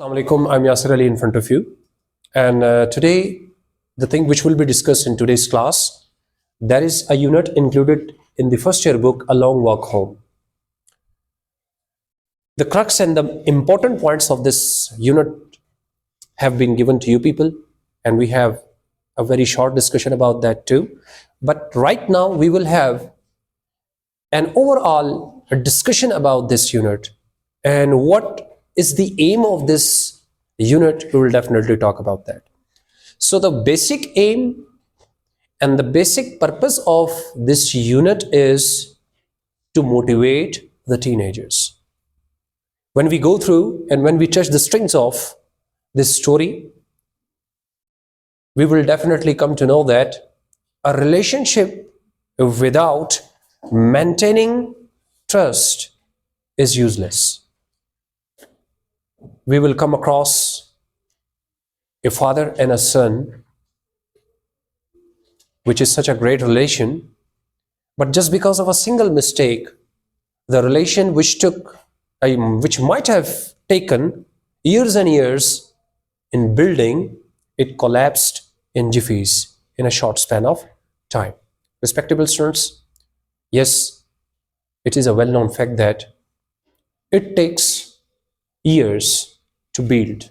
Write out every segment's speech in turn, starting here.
Assalamu alaikum, I'm Yasir Ali in front of you. And today, the thing which will be discussed in today's class, there is a unit included in the first year book, A Long Walk Home. The crux and the important points of this unit have been given to you people, and we have a very short discussion about that too. But right now, we will have an overall discussion about this unit and what is the aim of this unit. We will definitely talk about that. So the basic aim and the basic purpose of this unit is to motivate the teenagers. When we go through and when we touch the strings of this story, we will definitely come to know that a relationship without maintaining trust is useless. We will come across a father and a son, which is such a great relation, but just because of a single mistake, the relation which might have taken years and years in building, it collapsed in jiffies in a short span of time. Respectable students, yes, it is a well-known fact that it takes years to build.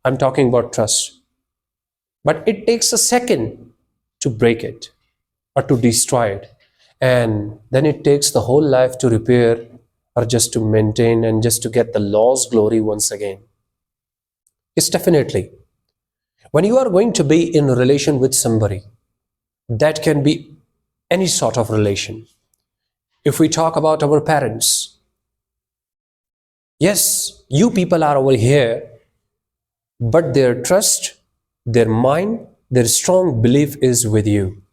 I'm talking about trust. But it takes a second to break it or to destroy it. And then it takes the whole life to repair or just to maintain and just to get the lost glory once again. Yes, definitely. When you are going to be in a relation with somebody, that can be any sort of relation. If we talk about our parents, yes, you people are over here, but their trust, their mind, their strong belief is with you.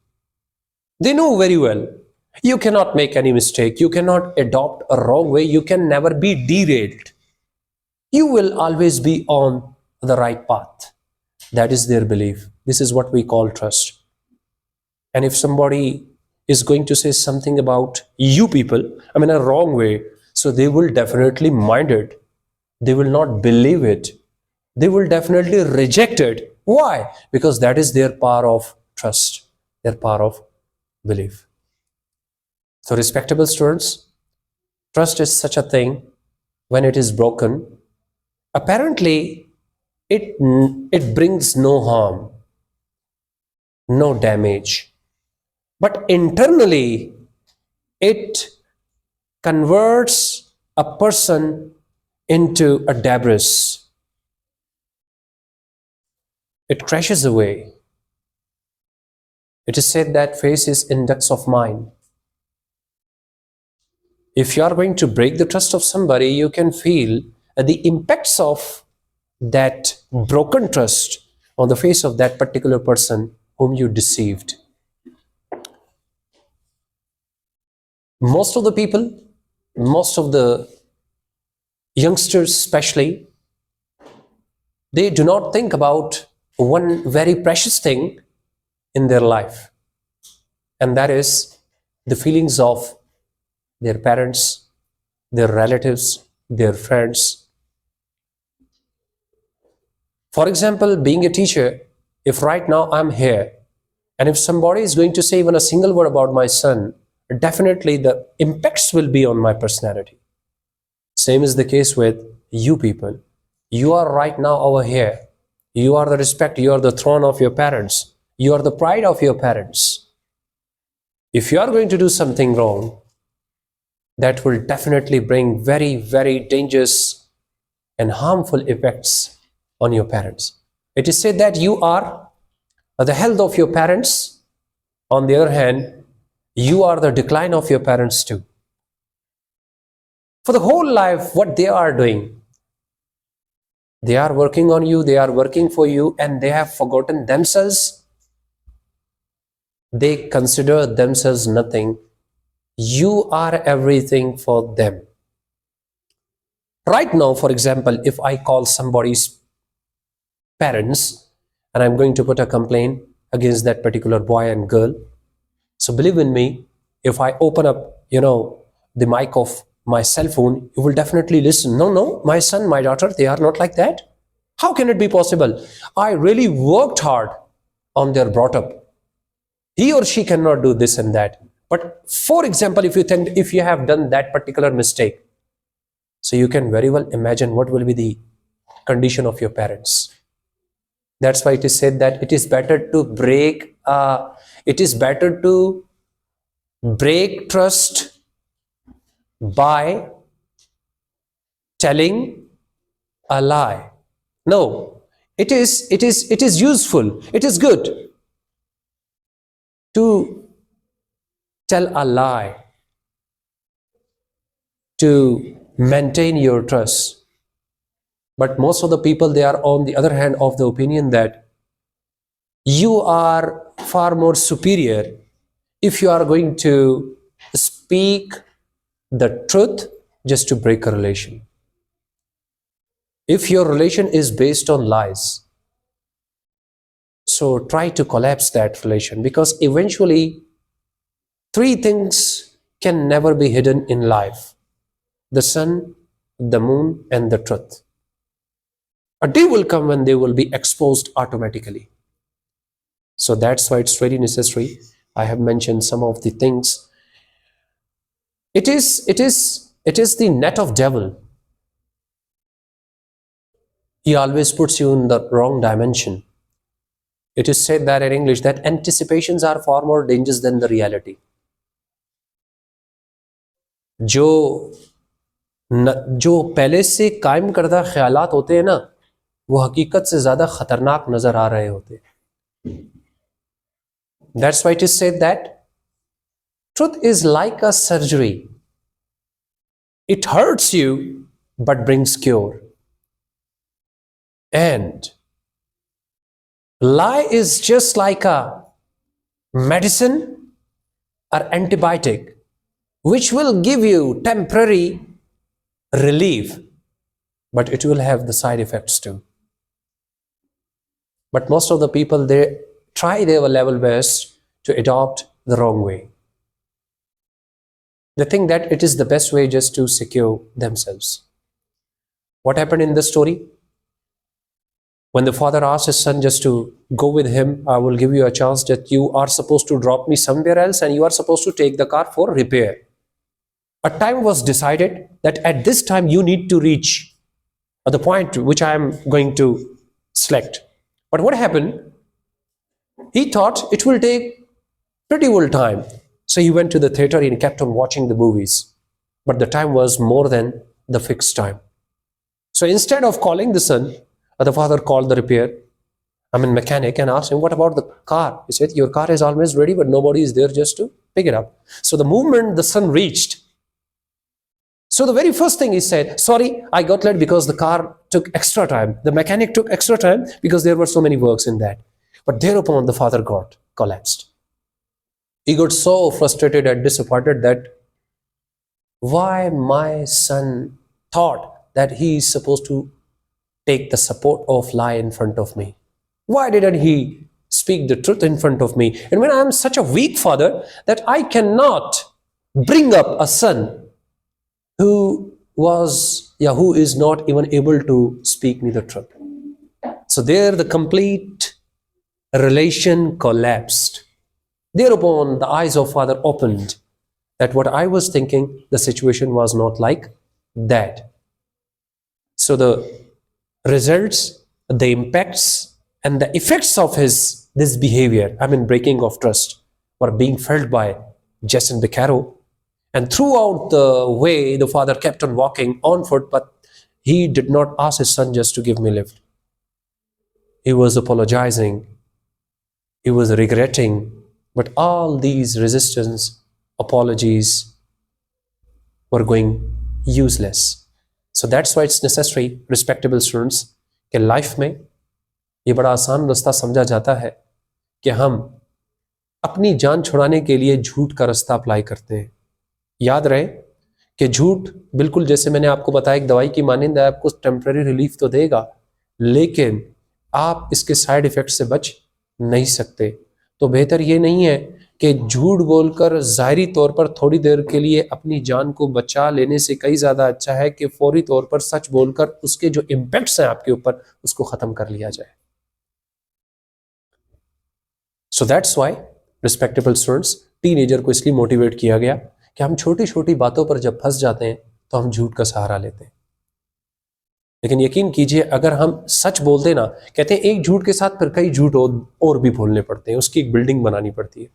They know very well you cannot make any mistake, you cannot adopt a wrong way, you can never be derailed. You will always be on the right path. That is their belief. This is what we call trust. And if somebody is going to say something about you people, a wrong way, so they will definitely mind it. They will not believe it. They will definitely reject it. Why? Because that is their power of trust, their power of belief. So respectable students, trust is such a thing. When it is broken, apparently it brings no harm, no damage. But internally, it converts a person into a debris. It crashes away. It is said that faith is index of mind. If you are going to break the trust of somebody, you can feel the impacts of that broken trust on the face of that particular person whom you deceived. Most of the people, most of the youngsters especially, they do not think about one very precious thing in their life, and that is the feelings of their parents, their relatives, their friends. For example, being a teacher, if right now I'm here, and if somebody is going to say even a single word about my son, definitely the impacts will be on my personality. Same is the case with you people. You are right now over here. You are the respect, you are the throne of your parents. You are the pride of your parents. If you are going to do something wrong, that will definitely bring very, very dangerous and harmful effects on your parents. It is said that you are the health of your parents. On the other hand, you are the decline of your parents too. For the whole life, what they are doing, they are working on you, they are working for you, and they have forgotten themselves. They consider themselves nothing. You are everything for them. Right now, for example, if I call somebody's parents and I'm going to put a complaint against that particular boy and girl, so believe in me, if I open up, the mic of my cell phone, you will definitely listen. No, no, my son, my daughter, they are not like that. How can it be possible? I really worked hard on their brought up. He or she cannot do this and that. But for example, if you have done that particular mistake, so you can very well imagine what will be the condition of your parents. That's why it is said that it is better to break trust by telling a lie. No, it is useful, it is good to tell a lie to maintain your trust. But most of the people, they are on the other hand of the opinion that you are far more superior if you are going to speak the truth just to break a relation. If your relation is based on lies, so try to collapse that relation, because eventually three things can never be hidden in life: the sun, the moon, and the truth. A day will come when they will be exposed automatically. So that's why it's very necessary. I have mentioned some of the things. It is the net of devil. He always puts you in the wrong dimension. It is said that in English that anticipations are far more dangerous than the reality. जो पहले से कायम करदा ख्यालात होते हैं ना, वो हकीकत से ज़्यादा खतरनाक नज़र आ रहे होते हैं. That's why it is said that truth is like a surgery. It hurts you but brings cure. And lie is just like a medicine or antibiotic, which will give you temporary relief, but it will have the side effects too. But most of the people, they try their level best to adopt the wrong way. They think that it is the best way just to secure themselves. What happened in this story? When the father asked his son just to go with him, I will give you a chance that you are supposed to drop me somewhere else and you are supposed to take the car for repair. A time was decided that at this time you need to reach at the point which I am going to select. But what happened? He thought it will take pretty well time. So he went to the theater and kept on watching the movies. But the time was more than the fixed time. So instead of calling the son, the father called the mechanic, and asked him, what about the car? He said, your car is always ready, but nobody is there just to pick it up. So the moment the son reached, so the very first thing he said, sorry, I got late because the car took extra time. The mechanic took extra time because there were so many works in that. But thereupon the father got collapsed. He got so frustrated and disappointed that why my son thought that he is supposed to take the support of lie in front of me. Why didn't he speak the truth in front of me? And when I am such a weak father that I cannot bring up a son who is not even able to speak me the truth. So there the complete relation collapsed. Thereupon the eyes of father opened that what I was thinking, the situation was not like that. So the results, the impacts and the effects of this behavior, breaking of trust, were being felt by Jason Bocarro. And throughout the way, the father kept on walking on foot, but he did not ask his son just to give me a lift. He was apologizing. He was regretting. But all these resistance, apologies were going useless. So that's why it's necessary, respectable students, कि life में ये बड़ा आसान रास्ता समझा जाता है कि हम अपनी जान छुड़ाने के लिए झूठ का रास्ता अप्लाई करते हैं. याद रहे कि झूठ बिल्कुल जैसे मैंने आपको बताया एक दवाई की मानंद है, आपको टेम्पररी रिलीफ तो देगा, लेकिन आप इसके साइड इफेक्ट से बच नहीं सकते. तो बेहतर ये नहीं है कि झूठ बोलकर ज़ाहिरी तौर पर थोड़ी देर के लिए अपनी जान को बचा लेने से कई ज़्यादा अच्छा है कि फौरी तौर पर सच बोलकर उसके जो इम्पैक्ट्स हैं आपके ऊपर उसको ख़त्म कर लिया जाए। So that's why respectable students, teenager को इसलिए मोटिवेट किया गया कि हम छोटी छोटी बातों पर जब फंस जाते हैं तो हम झूठ का सहारा लेते हैं। लेकिन यकीन कीजिए, अगर हम सच बोलते ना, कहते हैं एक झूठ के साथ फिर कई झूठ और भी बोलने पड़ते हैं, उसकी एक बिल्डिंग बनानी पड़ती है।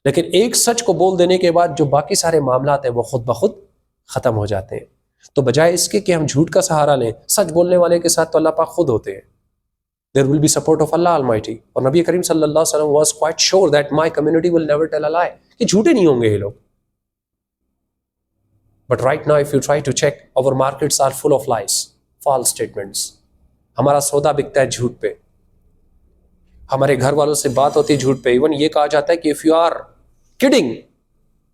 लेकिन एक सच को बोल देने के बाद जो बाकी सारे मामलात हैं वो खुद ब खुद खत्म हो जाते हैं। तो बजाय इसके कि हम झूठ का सहारा लें, सच बोलने वाले के साथ तो अल्लाह पाक खुद होते हैं। There will be support of Allah Almighty। और नबी करीम सल्लल्लाहु अलैहि वसल्लम was quite sure that my community will never tell a lie, कि झूठे नहीं होंगे ये लोग। But right now if you try to check, our markets are full of lies, false statements। हमारा सौदा बिकता है झूठ पे, हमारे घर वालों से बात होती है झूठ पे। इवन ये कहा जाता है कि if you are kidding,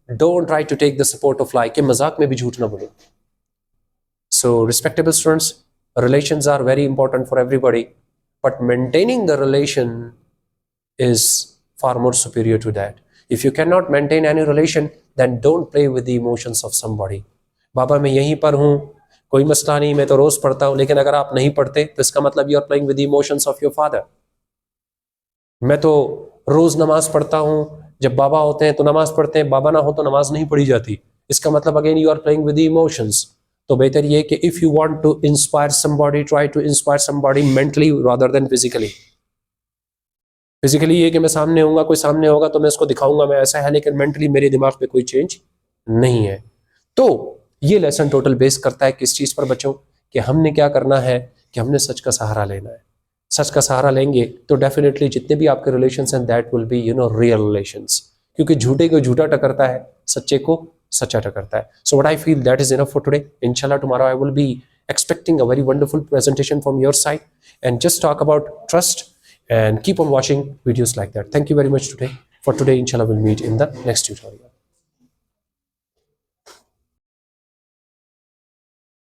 don't try to take the support of lie, कि मजाक में भी झूठ ना बोलो। So respectable students, relations are very important for everybody, but maintaining the relation is far more superior to that। If you cannot maintain any relation, then don't play with the emotions of somebody। बाबा मैं यहीं पर हूँ, कोई मसला नहीं, मैं तो रोज पढ़ता हूँ, लेकिन अगर आप नहीं पढ़ते तो इसका मतलब you are playing with the emotions of your father. मैं तो रोज नमाज पढ़ता हूँ, जब बाबा होते हैं तो नमाज पढ़ते हैं, बाबा ना हो तो नमाज नहीं पढ़ी जाती, इसका मतलब again you are playing with the emotions. तो बेहतर ये कि if you want to inspire somebody, try to inspire somebody mentally rather than physically. Physically ये कि मैं सामने होऊंगा, कोई सामने होगा तो मैं उसको दिखाऊंगा मैं ऐसा है, लेकिन मेंटली मेरे दिमाग पे कोई चेंज नहीं है। तो ये लेसन टोटल बेस करता है किस चीज पर बच्चों, कि हमने क्या करना है, कि हमने सच का सहारा लेना है। सच का सहारा लेंगे तो डेफिनेटली जितने भी आपके रिलेशंस हैं that will be real relations, क्योंकि झूठे को झूठा टकरता है, सच्चे को सच्चा टकरता है। So what I feel that is enough for today. इंशाल्लाह tomorrow I will be expecting a very wonderful presentation from your side and just talk about trust and keep on watching videos like that. Thank you very much today. For today, inshallah, we'll meet in the next tutorial.